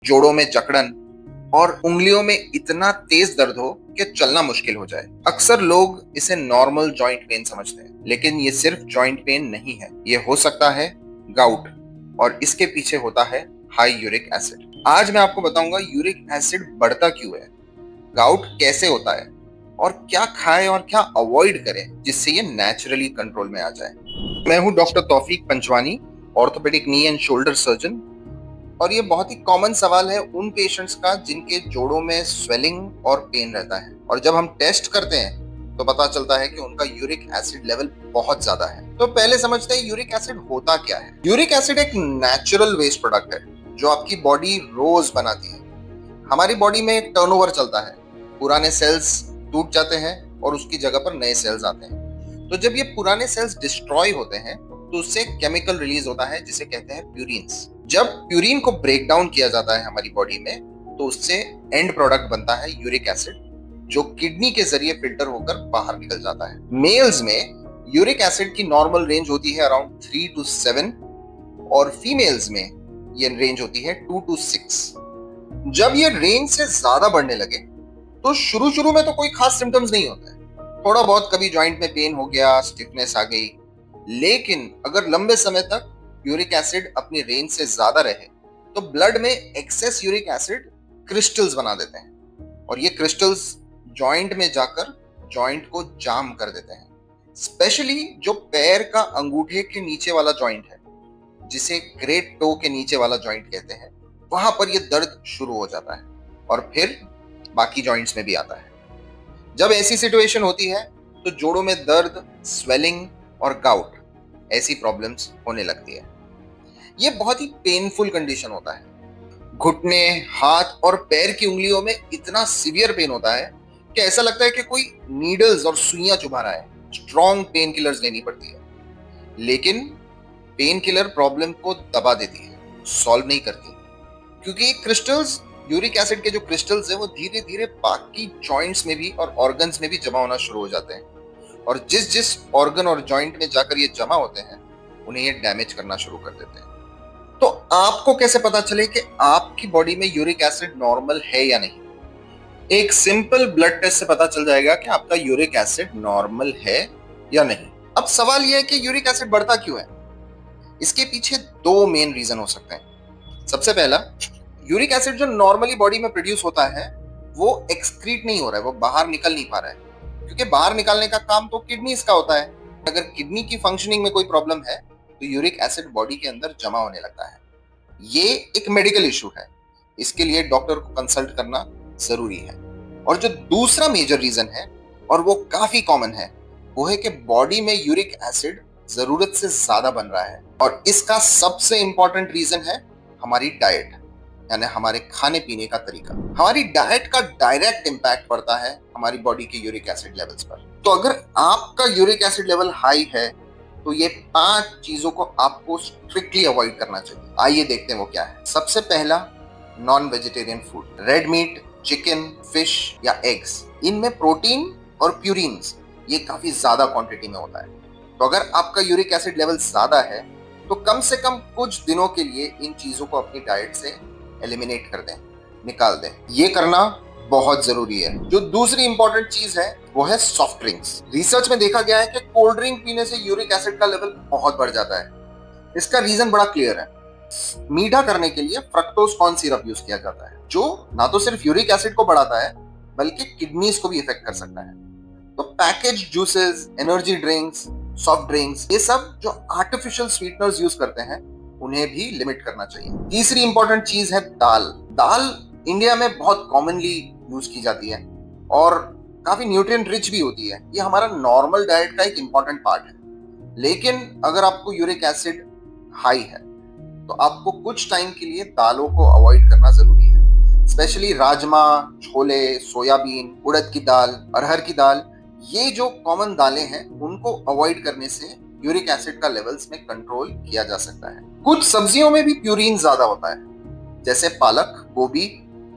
जोड़ों में जकड़न और उंगलियों में इतना तेज दर्द हो कि चलना मुश्किल हो जाए। अक्सर लोग इसे नॉर्मल जॉइंट पेन समझते हैं, लेकिन ये सिर्फ जॉइंट पेन नहीं है। ये हो सकता है गाउट, और इसके पीछे होता है हाई यूरिक एसिड। आज मैं आपको बताऊंगा यूरिक एसिड बढ़ता क्यों है, गाउट कैसे होता है, और क्या खाएं और क्या अवॉइड करें जिससे ये नेचुरली कंट्रोल में आ जाए। मैं हूं doctor Taufiq Panchwani, orthopaedic knee and shoulder surgeon. और ये बहुत ही कॉमन सवाल है उन पेशेंट्स का जिनके जोड़ों में स्वेलिंग और पेन रहता है, और जब हम टेस्ट करते हैं तो पता चलता है कि उनका यूरिक एसिड लेवल बहुत ज्यादा है। तो पहले समझते हैं यूरिक एसिड होता क्या है। यूरिक एसिड एक नेचुरल वेस्ट प्रोडक्ट है जो आपकी बॉडी रोज बनाती है। हमारी बॉडी में एक टर्नओवर चलता है, पुराने सेल्स टूट जाते हैं और उसकी जगह पर नए सेल्स आते हैं। तो जब ये पुराने सेल्स डिस्ट्रॉय होते हैं तो उससे केमिकल रिलीज होता है जिसे कहते हैं प्यूरिन्स। जब प्यूरिन को ब्रेक डाउन किया जाता है हमारी बॉडी में तो उससे एंड प्रोडक्ट बनता है यूरिक एसिड, जो किडनी के जरिए फिल्टर होकर बाहर निकल जाता है। मेल्स में यूरिक एसिड की नॉर्मल रेंज होती है अराउंड 3 to 7, और फीमेल्स में ये रेंज होती है 2 to 6। जब ये रेंज से ज्यादा बढ़ने लगे तो शुरू में तो कोई खास सिम्टम्स नहीं होते, थोड़ा बहुत कभी जॉइंट में पेन हो गया, स्टिफनेस आ गई। लेकिन अगर लंबे समय तक यूरिक एसिड अपनी रेंज से ज्यादा रहे तो ब्लड में एक्सेस यूरिक एसिड क्रिस्टल्स बना देते हैं, और ये क्रिस्टल्स जॉइंट में जाकर जॉइंट को जाम कर देते हैं। स्पेशली जो पैर का अंगूठे के नीचे वाला जॉइंट है, जिसे ग्रेट टो के नीचे वाला जॉइंट कहते हैं, वहां पर ये दर्द शुरू हो जाता है और फिर बाकी जॉइंट्स में भी आता है। जब ऐसी सिचुएशन होती है तो जोड़ों में दर्द, स्वेलिंग और गाउट ऐसी प्रॉब्लम्स होने लगती है। ये बहुत ही पेनफुल कंडीशन होता है। घुटने, हाथ और पैर की उंगलियों में इतना सीवियर पेन होता है कि ऐसा लगता है कि कोई नीडल्स और सुइयां चुभा रहा है। स्ट्रॉन्ग पेन किलर्स लेनी पड़ती है, लेकिन पेन किलर प्रॉब्लम को दबा देती है, सॉल्व नहीं करती, क्योंकि क्रिस्टल्स, यूरिक एसिड के जो क्रिस्टल्स है वो धीरे धीरे बाकी जॉइंट्स में भी और ऑर्गन्स में भी जमा होना शुरू हो जाते हैं, और जिस जिस ऑर्गन और जॉइंट में जाकर ये जमा होते हैं उन्हें ये डैमेज करना शुरू कर देते हैं। तो आपको कैसे पता चले कि आपकी बॉडी में यूरिक एसिड नॉर्मल है या नहीं? एक सिंपल ब्लड टेस्ट से पता चल जाएगा कि आपका यूरिक एसिड नॉर्मल है या नहीं। अब सवाल यह है कि यूरिक एसिड बढ़ता क्यों है? इसके पीछे दो मेन रीजन हो सकते हैं। सबसे पहला, यूरिक एसिड जो नॉर्मली बॉडी में प्रोड्यूस होता है वो एक्सक्रीट नहीं हो रहा है, वो बाहर निकल नहीं पा रहा है, क्योंकि बाहर निकालने का काम तो किडनीज का होता है। अगर किडनी की फंक्शनिंग में कोई प्रॉब्लम है तो यूरिक एसिड बॉडी के अंदर जमा होने लगता है। ये एक मेडिकल इशू है, इसके लिए डॉक्टर को कंसल्ट करना जरूरी है। और जो दूसरा मेजर रीजन है, और वो काफी कॉमन है, वो है कि बॉडी में यूरिक एसिड जरूरत से ज्यादा बन रहा है। और इसका सबसे इंपॉर्टेंट रीजन है हमारी डाइट, यानी हमारे खाने पीने का तरीका। हमारी डाइट का डायरेक्ट इंपैक्ट पड़ता है हमारी बॉडी के यूरिक एसिड लेवल्स पर। तो अगर आपका यूरिक एसिड लेवल हाई है तो ये 5 चीजों को आपको स्ट्रिक्टली अवॉइड करना चाहिए। आइए देखते हैं वो क्या है। सबसे पहला, non vegetarian food, red meat, chicken, fish या एग्स। इनमें प्रोटीन और प्यूरिन्स ये काफी ज्यादा क्वांटिटी में होता है। तो अगर आपका यूरिक एसिड लेवल ज्यादा है तो कम से कम कुछ दिनों के लिए इन चीजों को अपनी डाइट से एलिमिनेट कर दें, निकाल दें। ये करना बहुत जरूरी है। जो दूसरी इंपॉर्टेंट चीज है वो है सॉफ्ट ड्रिंक्स। रिसर्च में देखा गया है कि कोल्ड ड्रिंक पीने से यूरिक एसिड का लेवल बहुत बढ़ जाता है। इसका रीजन बड़ा क्लियर है। मीठा करने के लिए फ्रक्टोज कॉर्न सिरप यूज किया जाता है, जो ना तो सिर्फ यूरिक एसिड को बढ़ाता है बल्कि किडनीज को भी इफेक्ट कर सकता है। तो package juices, energy drinks, soft drinks, ये सब जो आर्टिफिशियल स्वीटनर्स यूज करते हैं उन्हें भी लिमिट करना चाहिए। तीसरी इंपॉर्टेंट चीज है दाल। दाल इंडिया में बहुत कॉमनली यूज की जाती है और काफी न्यूट्रिएंट रिच भी होती है। ये हमारा नॉर्मल डाइट का एक इंपॉर्टेंट पार्ट है। लेकिन अगर आपको यूरिक एसिड हाई है तो आपको कुछ टाइम के लिए दालों को अवॉइड करना जरूरी है। स्पेशली राजमा, छोले, सोयाबीन, उड़द की दाल, अरहर की दाल, ये जो कॉमन दालें हैं उनको अवॉइड करने से यूरिक एसिड का लेवल्स में कंट्रोल किया जा सकता है। कुछ सब्जियों में भी प्यूरिन ज्यादा होता है, जैसे पालक, गोभी,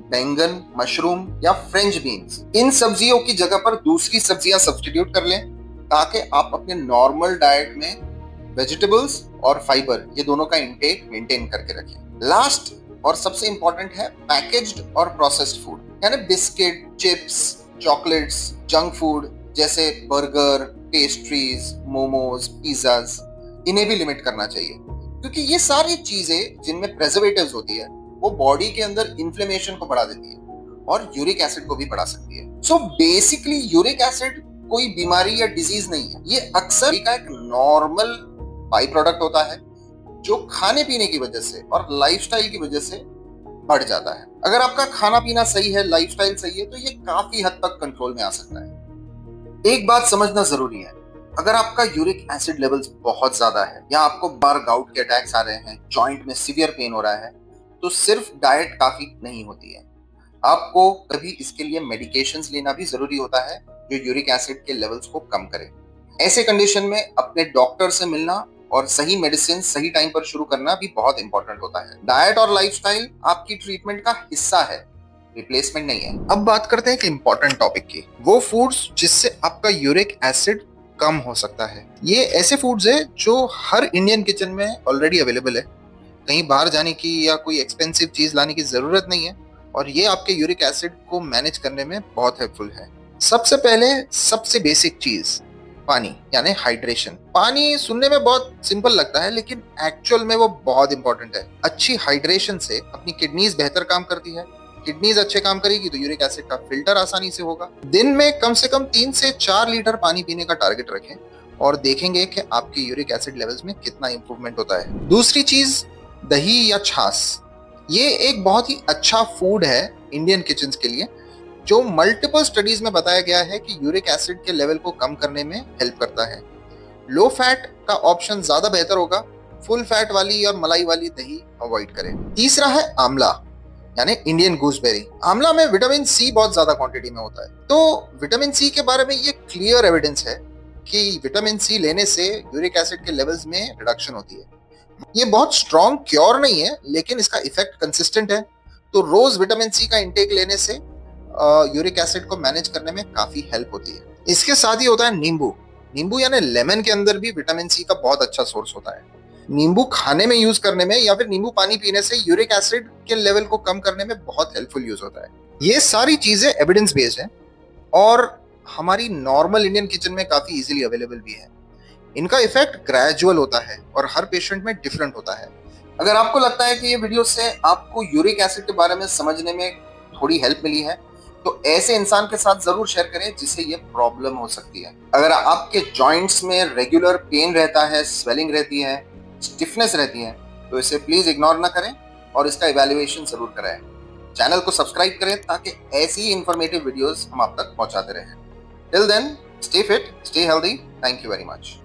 बैंगन, मशरूम या फ्रेंच बीन्स। इन सब्जियों की जगह पर दूसरी सब्जियां सब्स्टिट्यूट कर लें ताकि आप अपने नॉर्मल डाइट में वेजिटेबल्स और फाइबर, ये दोनों का इंटेक मेंटेन करके रखें। लास्ट और सबसे इंपॉर्टेंट है पैकेज्ड और प्रोसेस्ड फूड, यानी biscuit, chips, chocolates, junk food जैसे बर्गर, पेस्ट्रीज, मोमोज, पिज्जाज, इन्हें भी लिमिट करना चाहिए, क्योंकि ये सारी चीजें जिनमें प्रेजर्वेटिव्स होती है वो बॉडी के अंदर इन्फ्लेमेशन को बढ़ा देती है और यूरिक एसिड को भी बढ़ा सकती है। सो बेसिकली यूरिक एसिड कोई बीमारी या डिजीज नहीं है, ये अक्सर का एक नॉर्मल बाई प्रोडक्ट होता है जो खाने पीने की वजह से और लाइफस्टाइल की वजह से बढ़ जाता है। अगर आपका खाना पीना सही है, लाइफस्टाइल सही है, तो ये काफी हद तक कंट्रोल में आ सकता है। एक बात समझना जरूरी है, अगर आपका यूरिक एसिड लेवल्स बहुत ज्यादा है या आपको बार गाउट के अटैक्स आ रहे हैं, जॉइंट में सीवियर पेन हो रहा है, तो सिर्फ डाइट काफी नहीं होती है। आपको कभी इसके लिए मेडिकेशंस लेना भी जरूरी होता है जो यूरिक एसिड के लेवल्स को कम करे। ऐसे कंडीशन में अपने डॉक्टर से मिलना और सही मेडिसिन सही टाइम पर शुरू करना भी बहुत इंपॉर्टेंट होता है। डाइट और लाइफस्टाइल आपकी ट्रीटमेंट का हिस्सा है, रिप्लेसमेंट नहीं है। अब बात करते हैं एक इंपॉर्टेंट टॉपिक की, वो फूड्स जिससे आपका यूरिक एसिड कम हो सकता है। ये ऐसे फूड्स है जो हर इंडियन किचन में ऑलरेडी अवेलेबल है, कहीं बाहर जाने की या कोई एक्सपेंसिव चीज लाने की जरूरत नहीं है, और ये आपके यूरिक एसिड को मैनेज करने में बहुत हेल्पफुल है। सबसे पहले सबसे बेसिक चीज पानी, यानी हाइड्रेशन। पानी सुनने में बहुत सिंपल लगता है, लेकिन एक्चुअल में वो बहुत इंपॉर्टेंट है। अच्छी हाइड्रेशन से अपनी किडनीज बेहतर काम करती है, किडनीज अच्छे काम करेगी तो यूरिक एसिड का फिल्टर आसानी से होगा। दिन में कम से कम 3 से 4 लीटर पानी पीने का टारगेट रखें और देखेंगे कि आपके यूरिक एसिड लेवल्स में कितना इंप्रूवमेंट होता है। दूसरी चीज दही या छाछ, ये एक बहुत ही अच्छा फूड है इंडियन किचन के लिए, जो मल्टीपल स्टडीज में बताया गया है कि यूरिक एसिड के लेवल को कम करने में हेल्प करता है। लो फैट का ऑप्शन ज्यादा बेहतर होगा, फुल फैट वाली और मलाई वाली दही अवॉइड करें। तीसरा है आंवला, यानी इंडियन गूसबेरी। आंवला में विटामिन सी बहुत ज्यादा क्वांटिटी में होता है, तो विटामिन सी के बारे में ये क्लियर एविडेंस है कि विटामिन सी लेने से यूरिक एसिड के लेवल्स में रिडक्शन होती है। ये बहुत स्ट्रॉन्ग क्योर नहीं है, लेकिन इसका इफेक्ट कंसिस्टेंट है, तो रोज विटामिन सी का इंटेक लेने से यूरिक एसिड को मैनेज करने में काफी हेल्प होती है। इसके साथ ही होता है नींबू। नींबू यानी लेमन के अंदर भी विटामिन सी का बहुत अच्छा सोर्स होता है। नींबू खाने में यूज करने में या फिर नींबू पानी पीने से यूरिक एसिड के लेवल को कम करने में बहुत हेल्पफुल यूज होता है। ये सारी चीजें एविडेंस बेस्ड है और हमारी नॉर्मल इंडियन किचन में काफी इजीली अवेलेबल भी है। इनका इफेक्ट ग्रेजुअल होता है और हर पेशेंट में डिफरेंट होता है। अगर आपको लगता है कि ये वीडियो से आपको यूरिक एसिड के बारे में समझने में थोड़ी हेल्प मिली है, तो ऐसे इंसान के साथ जरूर शेयर करें जिसे ये प्रॉब्लम हो सकती है। अगर आपके जॉइंट्स में रेगुलर पेन रहता है, स्वेलिंग रहती है, स्टिफनेस रहती है, तो इसे प्लीज इग्नोर ना करें और इसका इवैल्यूएशन जरूर कराएं। चैनल को सब्सक्राइब करें ताकि ऐसी ही इंफॉर्मेटिव वीडियोस हम आप तक पहुंचाते रहें। Till then, stay fit, stay healthy. Thank you very much.